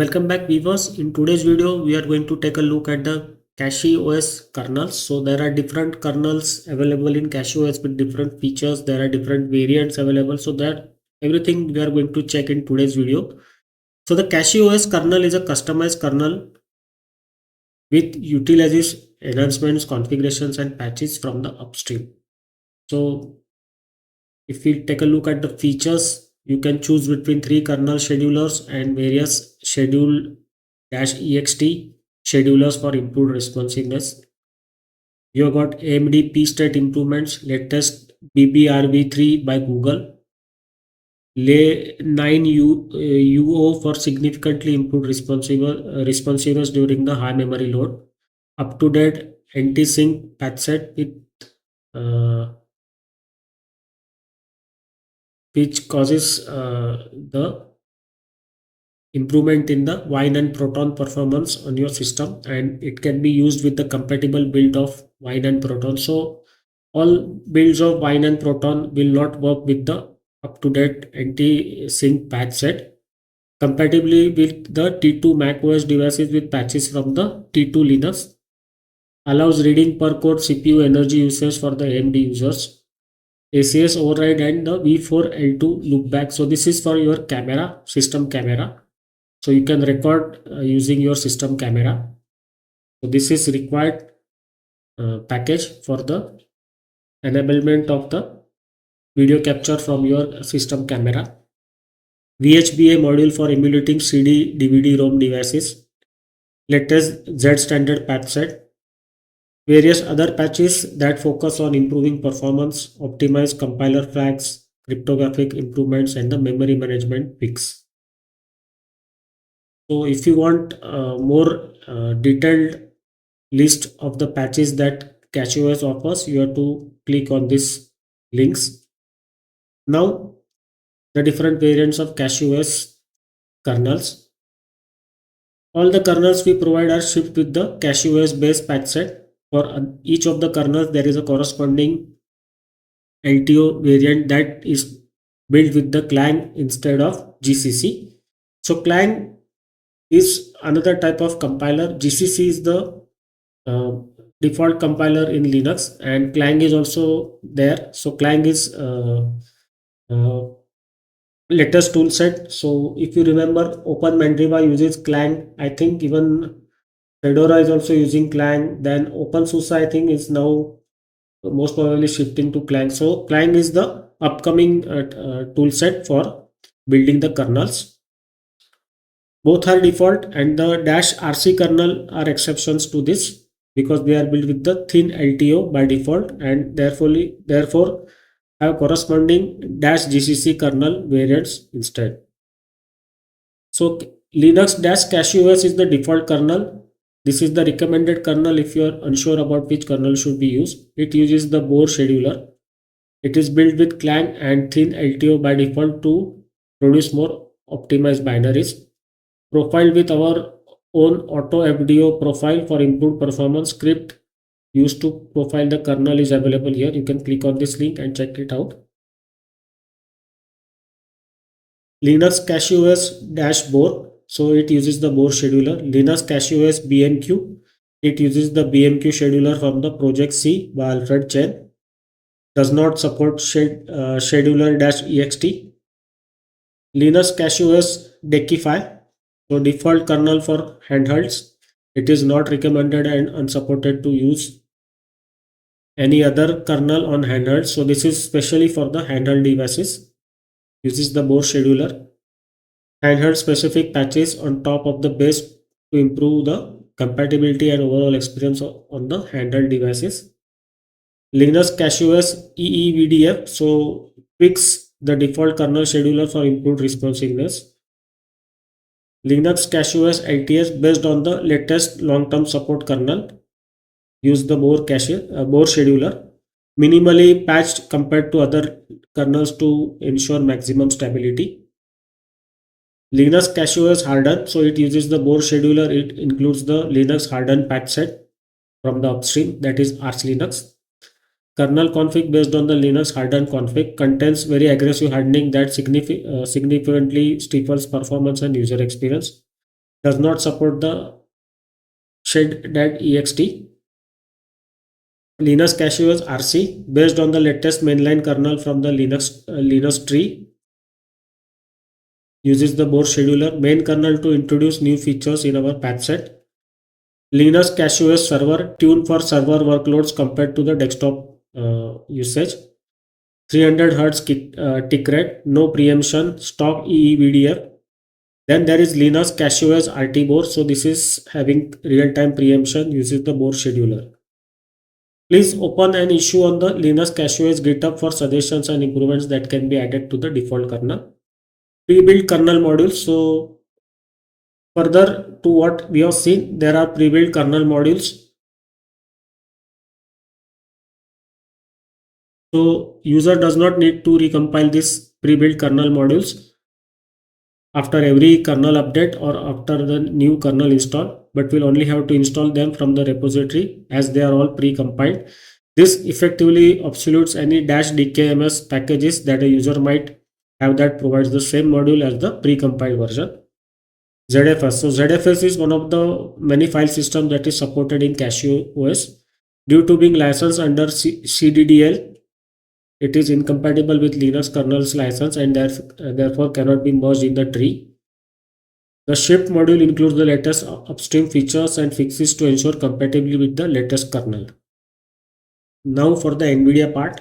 Welcome back viewers. In today's video, we are going to take a look at the CachyOS kernels. So there are different kernels available in CachyOS with different features. There are different variants available. So that everything we are going to check in today's video. So the CachyOS kernel is a customized kernel with utilizes enhancements, configurations, and patches from the upstream. So if we take a look at the features, you can choose between three kernel schedulers and various schedule-ext schedulers for improved responsiveness. You have got AMD P-State improvements, latest BBRV3 by Google, Lay 9 UO for significantly improved responsiveness during the high memory load, up-to-date anti-sync patch set with which causes the improvement in the wine and proton performance on your system, and it can be used with the compatible build of wine and proton. So all builds of wine and proton will not work with the up-to-date anti-sync patch set. Compatibly with the T2 macOS devices with patches from the T2 Linux, allows reading per core CPU energy usage for the AMD users, ACS override, and the V4L2 loopback. So this is for your camera, system camera. So you can record using your system camera. So this is required package for the enablement of the video capture from your system camera. VHBA module for emulating CD, DVD, ROM devices. Latest Z standard patch set. Various other patches that focus on improving performance, optimize compiler flags, cryptographic improvements, and the memory management fix. So if you want more detailed list of the patches that CachyOS offers, you have to click on these links. Now the different variants of CachyOS kernels. All the kernels we provide are shipped with the CachyOS based patch set. For each of the kernels, there is a corresponding LTO variant that is built with the Clang instead of GCC. So Clang is another type of compiler. GCC is the default compiler in Linux, and Clang is also there. So Clang is uh, latest tool set. So if you remember, Open Mandriva uses Clang. I think even Fedora is also using Clang. Then OpenSUSE, I think, is now most probably shifting to Clang. So Clang is the upcoming tool set for building the kernels. Both are default, and the -RC kernel are exceptions to this because they are built with the thin LTO by default, and therefore have corresponding -GCC kernel variants instead. So Linux-CachyOS is the default kernel. This is the recommended kernel if you are unsure about which kernel should be used. It uses the Bohr scheduler. It is built with Clang and thin LTO by default to produce more optimized binaries. Profiled with our own auto FDO profile for improved performance. Script used to profile the kernel is available here. You can click on this link and check it out. Linux CachyOS -Bohr. So it uses the Bohr scheduler. Linux CachyOS BMQ. It uses the BMQ scheduler from the Project C by Alfred Chen. Does not support scheduler-ext. Linux CachyOS Decify. So default kernel for handhelds. It is not recommended and unsupported to use any other kernel on handhelds. So this is specially for the handheld devices. Uses the Bohr scheduler. Handheld specific patches on top of the base to improve the compatibility and overall experience on the handheld devices. Linux CachyOS EEVDF. So fix the default kernel scheduler for improved responsiveness. Linux CachyOS LTS based on the latest long-term support kernel. Use the Bohr scheduler. Minimally patched compared to other kernels to ensure maximum stability. Linux CachyOS hardened, so it uses the Bohr scheduler. It includes the Linux hardened patch set from the upstream, that is Arch Linux. Kernel config based on the Linux hardened config contains very aggressive hardening that significantly stifles performance and user experience. does not support the shed.ext. Linux CachyOS RC based on the latest mainline kernel from the Linux tree uses the board scheduler main kernel to introduce new features in our patch set. Linux CachyOS server tuned for server workloads compared to the desktop usage. 300 Hz tick rate, no preemption, stock EEBDF. Then there is Linux CachyOS RT board. So this is having real-time preemption, uses the board scheduler. Please open an issue on the Linux CachyOS GitHub for suggestions and improvements that can be added to the default kernel. Pre-built kernel modules. So further to what we have seen, there are pre-built kernel modules. So user does not need to recompile this pre-built kernel modules after every kernel update or after the new kernel install, but will only have to install them from the repository as they are all pre-compiled. This effectively absolutes any -dkms packages that a user might have that provides the same module as the pre-compiled version. ZFS. So ZFS is one of the many file systems that is supported in CachyOS. Due to being licensed under CDDL, it is incompatible with Linux kernel's license and therefore cannot be merged in the tree. The shift module includes the latest upstream features and fixes to ensure compatibility with the latest kernel. Now for the NVIDIA part,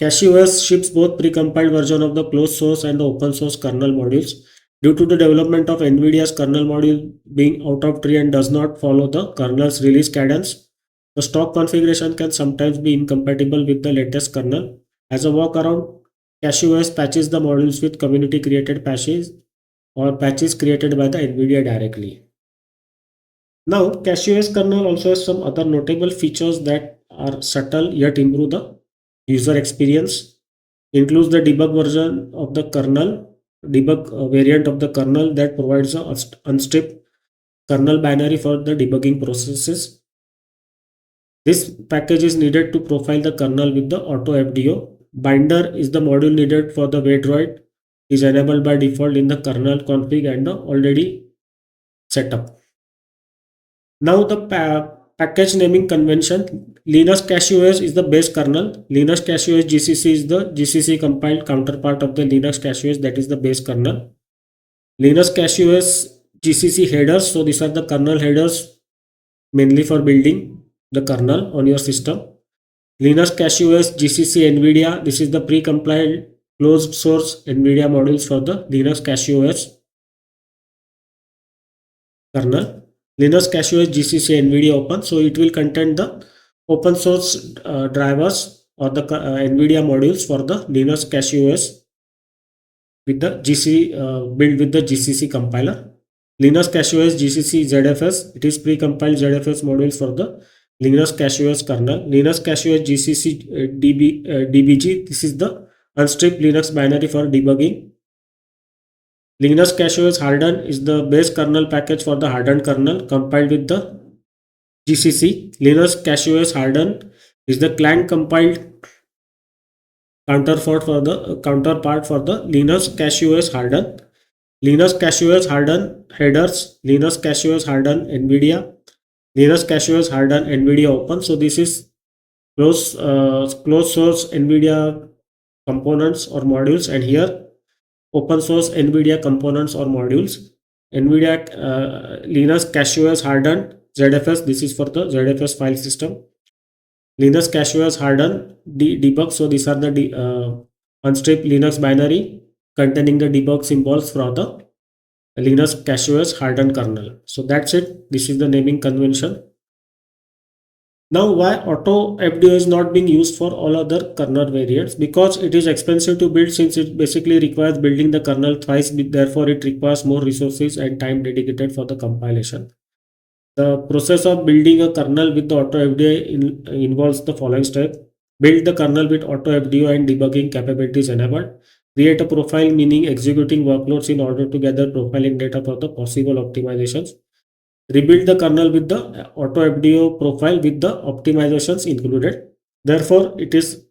CachyOS ships both precompiled version of the closed source and the open source kernel modules. Due to the development of NVIDIA's kernel module being out of tree and does not follow the kernel's release cadence, the stock configuration can sometimes be incompatible with the latest kernel. As a workaround, CachyOS patches the modules with community created patches or patches created by the NVIDIA directly. Now, CachyOS kernel also has some other notable features that are subtle yet improve the user experience. Includes the debug version of the kernel, debug variant of the kernel that provides a unstripped kernel binary for the debugging processes. This package is needed to profile the kernel with the auto FDO. Binder is the module needed for the Waydroid is enabled by default in the kernel config and the already setup. Now the package naming convention. Linux CachyOS is the base kernel. Linux CachyOS GCC is the GCC compiled counterpart of the Linux CachyOS, that is the base kernel. Linux CachyOS GCC headers. So these are the kernel headers mainly for building the kernel on your system. Linux CachyOS GCC NVIDIA. This is the pre-compiled closed source NVIDIA modules for the Linux CachyOS kernel. Linux CachyOS GCC NVIDIA Open. So it will contain the open source drivers or the NVIDIA modules for the Linux CachyOS with the built with the GCC compiler. Linux CachyOS GCC ZFS. It is pre-compiled ZFS modules for the Linux CachyOS kernel. Linux CachyOS GCC DBG. This is the unstripped Linux binary for debugging. Linux CachyOS Harden is the base kernel package for the hardened kernel compiled with the GCC. Linux CachyOS Harden is the client compiled counterpart for the Linux CachyOS Harden. Linux CachyOS Harden headers. Linux CachyOS Harden NVIDIA. Linux CachyOS Harden NVIDIA Open. So this is closed source NVIDIA components or modules, and here open source NVIDIA components or modules. NVIDIA Linux CachyOS Hardened ZFS. This is for the ZFS file system. Linux CachyOS Hardened debug. So these are the unstripped Linux binary containing the debug symbols for the Linux CachyOS Hardened kernel. So that's it. This is the naming convention. Now, why auto FDO is not being used for all other kernel variants? Because it is expensive to build, since it basically requires building the kernel twice. Therefore, it requires more resources and time dedicated for the compilation. The process of building a kernel with the auto FDO involves the following step. Build the kernel with auto FDO and debugging capabilities enabled. Create a profile, meaning executing workloads in order to gather profiling data for the possible optimizations. Rebuild the kernel with the auto FDO profile with the optimizations included. Therefore, it is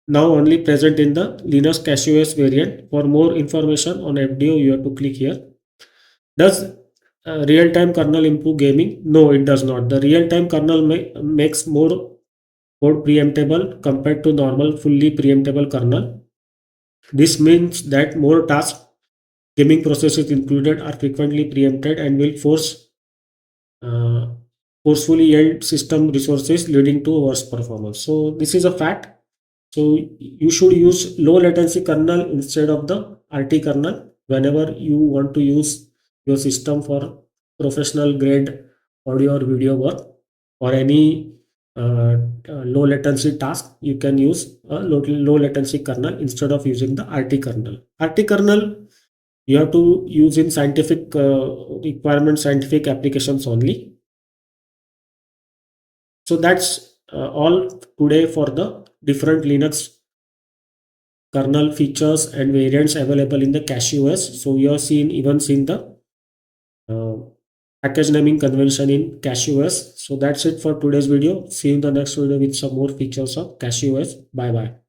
now only present in the Linux CachyOS variant. For more information on FDO, you have to click here. Does real-time kernel improve gaming? No, it does not. The real-time kernel makes more code preemptible compared to normal fully preemptible kernel. This means that more tasks, gaming processes included, are frequently preempted and will uh, forcefully yield system resources, leading to worse performance. So this is a fact. So you should use low latency kernel instead of the RT kernel whenever you want to use your system for professional grade audio or video work, or any low latency task. You can use a low latency kernel instead of using the RT kernel. RT kernel you have to use in scientific requirements, scientific applications only. So that's all today for the different Linux kernel features and variants available in the CachyOS. So you have seen the uh, package naming convention in CachyOS. So that's it for today's video. See you in the next video with some more features of CachyOS. Bye bye.